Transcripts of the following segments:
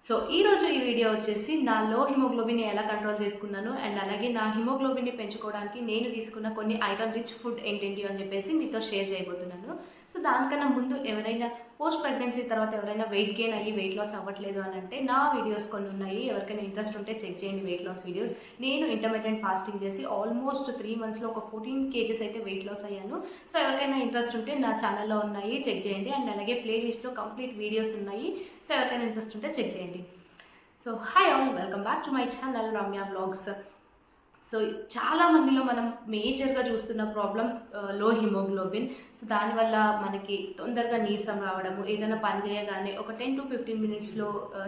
So ఈరోజు ఈ video వచ్చేసి నా లో హిమోగ్లోబిన్ ఎలా కంట్రోల్ చేసుకున్నాను అండ్ అలాగే నా హిమోగ్లోబిన్ని పెంచుకోవడానికి నేను తీసుకున్న కొన్ని ఐరన్ రిచ్ ఫుడ్ ఏంటేంటి అని చెప్పేసి మీతో షేర్ చేయబోతున్నాను. సో దానికన్నా ముందు ఎవరైనా పోస్ట్ ప్రెగ్నెన్సీ తర్వాత ఎవరైనా వెయిట్ గెయిన్ అయ్యి వెయిట్ లాస్ అవ్వట్లేదు అని అంటే నా వీడియోస్ కొన్ని ఉన్నాయి. ఎవరికైనా ఇంట్రెస్ట్ ఉంటే చెక్ చేయండి వెయిట్ లాస్ వీడియోస్. నేను ఇంటర్మీడియట్ ఫాస్టింగ్ చేసి ఆల్మోస్ట్ 3 monthsలో ఒక 14 kgs అయితే వెయిట్ లాస్ అయ్యాను. సో ఎవరికైనా ఇంట్రెస్ట్ ఉంటే నా ఛానల్లో ఉన్నాయి, చెక్ చేయండి. అండ్ అలాగే ప్లేలిస్ట్లో కంప్లీట్ వీడియోస్ ఉన్నాయి. సో ఎవరికైనా ఇంట్రెస్ట్ ఉంటే చెక్ చేయండి. So hi all, welcome back to my channel Ramya blogs. So చాలా మందిలో మనం మేజర్గా చూస్తున్న ప్రాబ్లం లో హిమోగ్లోబిన్. సో దానివల్ల మనకి తొందరగా నీరసం రావడము, ఏదైనా పని చేయగానే ఒక 10 to 15 minutesలో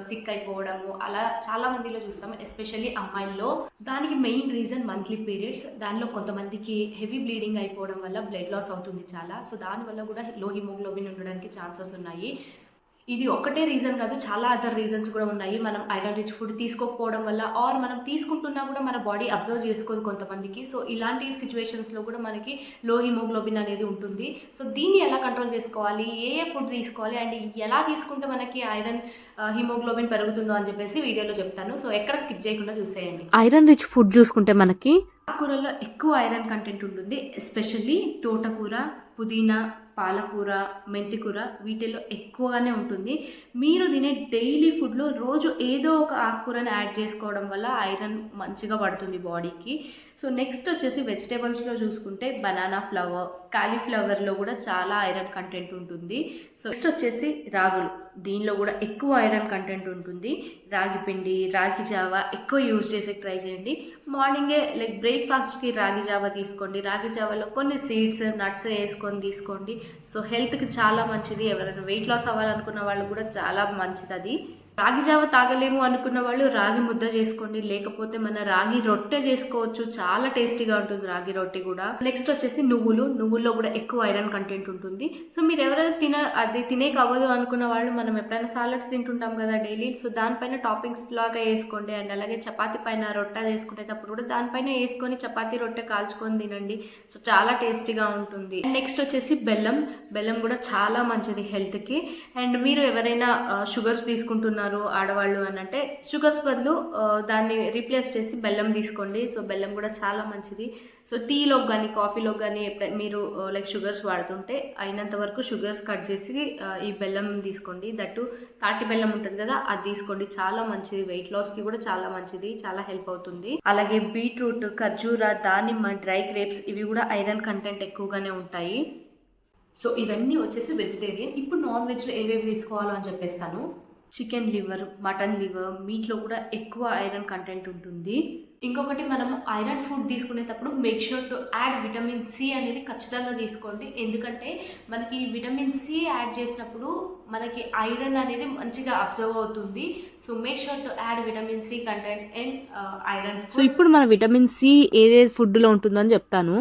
సిక్ అయిపోవడము, అలా చాలా మందిలో చూస్తాము, ఎస్పెషల్లీ అమ్మాయిల్లో. దానికి మెయిన్ రీజన్ మంత్లీ పీరియడ్స్. దానిలో కొంతమందికి హెవీ బ్లీడింగ్ అయిపోవడం వల్ల బ్లడ్ లాస్ అవుతుంది చాలా. సో దానివల్ల కూడా లో హిమోగ్లోబిన్ ఉండడానికి ఛాన్సెస్ ఉన్నాయి. ఇది ఒక్కటే రీజన్ కాదు, చాలా అదర్ రీజన్స్ కూడా ఉన్నాయి. మనం ఐరన్ రిచ్ ఫుడ్ తీసుకోకపోవడం వల్ల, ఆర్ మనం తీసుకుంటున్నా కూడా మన బాడీ అబ్జర్వ్ చేసుకోదు కొంతమందికి. సో ఇలాంటి సిచ్యువేషన్స్లో కూడా మనకి లో హిమోగ్లోబిన్ అనేది ఉంటుంది. సో దీన్ని ఎలా కంట్రోల్ చేసుకోవాలి, ఏ ఫుడ్ తీసుకోవాలి అండ్ ఎలా తీసుకుంటే మనకి ఐరన్ హిమోగ్లోబిన్ పెరుగుతుందో అని చెప్పేసి వీడియోలో చెప్తాను. సో ఎక్కడ స్కిప్ చేయకుండా చూసేయండి. ఐరన్ రిచ్ ఫుడ్ చూసుకుంటే మనకి ఆకుకూరలో ఎక్కువ ఐరన్ కంటెంట్ ఉంటుంది. ఎస్పెషల్లీ తోటకూర, పుదీనా, పాలకూర, మెంతికూర వీటిల్లో ఎక్కువగానే ఉంటుంది. మీరు తినే డైలీ ఫుడ్లో రోజు ఏదో ఒక ఆకుకూరని యాడ్ చేసుకోవడం వల్ల ఐరన్ మంచిగా పడుతుంది బాడీకి. సో నెక్స్ట్ వచ్చేసి వెజిటేబుల్స్లో చూసుకుంటే బనానా ఫ్లవర్, కాలీఫ్లవర్లో కూడా చాలా ఐరన్ కంటెంట్ ఉంటుంది. సో నెక్స్ట్ వచ్చేసి రాగులు, దీనిలో కూడా ఎక్కువ ఐరన్ కంటెంట్ ఉంటుంది. రాగి పిండి, రాగి జావ ఎక్కువ యూజ్ చేసి ట్రై చేయండి. మార్నింగే లైక్ బ్రేక్ఫాస్ట్కి రాగి జావ తీసుకోండి. రాగి జావలో కొన్ని సీడ్స్, నట్స్ వేసుకొని తీసుకోండి. సో హెల్త్కి చాలా మంచిది. ఎవరైనా వెయిట్ లాస్ అవ్వాలనుకున్న వాళ్ళు కూడా చాలా మంచిది అది. రాగి జావ తాగలేము అనుకున్న వాళ్ళు రాగి ముద్ద చేసుకోండి, లేకపోతే మన రాగి రొట్టె చేసుకోవచ్చు, చాలా టేస్టీగా ఉంటుంది రాగి రొట్టె కూడా. నెక్స్ట్ వచ్చేసి నువ్వుల్లో కూడా ఎక్కువ ఐరన్ కంటెంట్ ఉంటుంది. సో మీరు ఎవరైనా అది తినేకి అవ్వదు అనుకున్న వాళ్ళు, మనం ఎప్పుడైనా సాలడ్స్ తింటుంటాం కదా డైలీ, సో దానిపైన టాపింగ్స్ లాగా వేసుకోండి. అండ్ అలాగే చపాతీ పైన రొట్టె చేసుకునేటప్పుడు కూడా దానిపైన వేసుకొని చపాతీ రొట్టె కాల్చుకొని తినండి. సో చాలా టేస్టీగా ఉంటుంది. నెక్స్ట్ వచ్చేసి బెల్లం కూడా చాలా మంచిది హెల్త్కి. అండ్ మీరు ఎవరైనా షుగర్స్ తీసుకుంటున్నారు ఆడవాళ్ళు అని అంటే, షుగర్స్ బదులు దాన్ని రీప్లేస్ చేసి బెల్లం తీసుకోండి. సో బెల్లం కూడా చాలా మంచిది. సో టీలో కానీ కాఫీలో కానీ మీరు లైక్ షుగర్స్ వాడుతుంటే అయినంత వరకు షుగర్స్ కట్ చేసి ఈ బెల్లం తీసుకోండి. దట్టు తాటి బెల్లం ఉంటుంది కదా, అది తీసుకోండి, చాలా మంచిది. వెయిట్ లాస్కి కూడా చాలా మంచిది, చాలా హెల్ప్ అవుతుంది. అలాగే బీట్రూట్, ఖర్జూర, దానిమ్మ, డ్రై గ్రేప్స్ ఇవి కూడా ఐరన్ కంటెంట్ ఎక్కువగానే ఉంటాయి. సో ఇవన్నీ వచ్చేసి వెజిటేరియన్. ఇప్పుడు నాన్ వెజ్లో ఏవేవి తీసుకోవాలో అని చెప్పేస్తాను. చికెన్ లివర్, మటన్ లివర్, మీట్లో కూడా ఎక్కువ ఐరన్ కంటెంట్ ఉంటుంది. ఇంకొకటి, మనం ఐరన్ ఫుడ్ తీసుకునేటప్పుడు make sure to add vitamin C అనేది ఖచ్చితంగా తీసుకోండి. ఎందుకంటే మనకి విటమిన్ సి యాడ్ చేసినప్పుడు మనకి ఐరన్ అనేది మంచిగా అబ్జర్వ్ అవుతుంది. So make sure to add vitamin C content in iron food. So ఇప్పుడు మన విటమిన్ సి ఏ ఫుడ్లో ఉంటుందో అని చెప్తాను.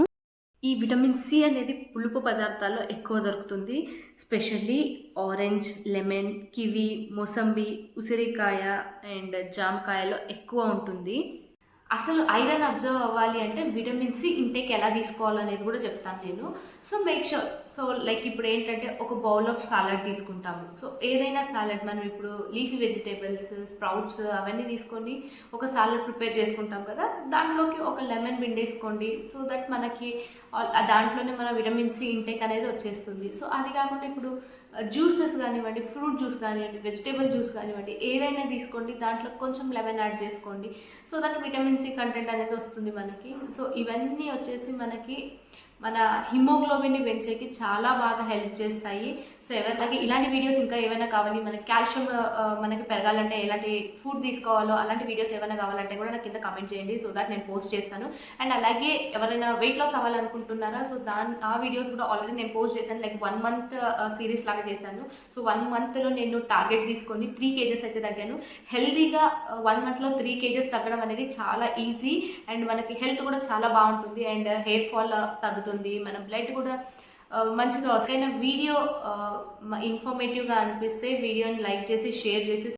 ఈ విటమిన్ సి అనేది పులుపు పదార్థాల్లో ఎక్కువ దొరుకుతుంది. Specially orange, lemon, kiwi, mosambi, ఉసిరికాయ అండ్ జామకాయలో ఎక్కువ ఉంటుంది. అసలు ఐరన్ అబ్జర్వ్ అవ్వాలి అంటే విటమిన్ సి ఇంటేక్ ఎలా తీసుకోవాలనేది కూడా చెప్తాను నేను. So make sure. So like ఇప్పుడు ఏంటంటే ఒక బౌల్ ఆఫ్ సాలడ్ తీసుకుంటాము. సో ఏదైనా సాలడ్, మనం ఇప్పుడు లీఫీ వెజిటేబుల్స్, స్ప్రౌట్స్ అవన్నీ తీసుకొని ఒక సాలడ్ ప్రిపేర్ చేసుకుంటాం కదా, దాంట్లోకి ఒక లెమన్ పిండేసుకోండి. సో దట్ మనకి దాంట్లోనే మన విటమిన్ సి ఇంటేక్ అనేది వచ్చేస్తుంది. సో అది కాకుండా ఇప్పుడు జ్యూసెస్ కానివ్వండి, ఫ్రూట్ జ్యూస్ కానివ్వండి, వెజిటేబుల్ జ్యూస్ కానివ్వండి, ఏదైనా తీసుకోండి, దాంట్లో కొంచెం లెమన్ యాడ్ చేసుకోండి. So that vitamin C content అనేది వస్తుంది మనకి. సో ఇవన్నీ వచ్చేసి మనకి మన హిమోగ్లోబిన్ని పెంచేకి చాలా బాగా హెల్ప్ చేస్తాయి. సో ఎవరిలాగే ఇలాంటి వీడియోస్ ఇంకా ఏమైనా కావాలి, మనకి కాల్షియం మనకి పెరగాలంటే ఎలాంటి ఫుడ్ తీసుకోవాలో అలాంటి వీడియోస్ ఏమైనా కావాలంటే కూడా నాకు కింద కమెంట్ చేయండి. సో దట్ నేను పోస్ట్ చేస్తాను. అండ్ అలాగే ఎవరైనా వెయిట్ లాస్ అవ్వాలనుకుంటున్నారా, సో ఆ వీడియోస్ కూడా ఆల్రెడీ నేను పోస్ట్ చేశాను. లైక్ 1 month సిరీస్ లాగా చేశాను. సో 1 monthలో నేను టార్గెట్ తీసుకొని 3 kgs అయితే తగ్గాను. హెల్తీగా 1 monthలో 3 kgs తగ్గడం అనేది చాలా ఈజీ. అండ్ మనకి హెల్త్ కూడా చాలా బాగుంటుంది. అండ్ హెయిర్ ఫాల్ తగ్గుతుంది, మన బ్లడ్ కూడా మంచిగా వస్తాయి. వీడియో ఇన్ఫర్మేటివ్గా అనిపిస్తే వీడియోని లైక్ చేసి, షేర్ చేసి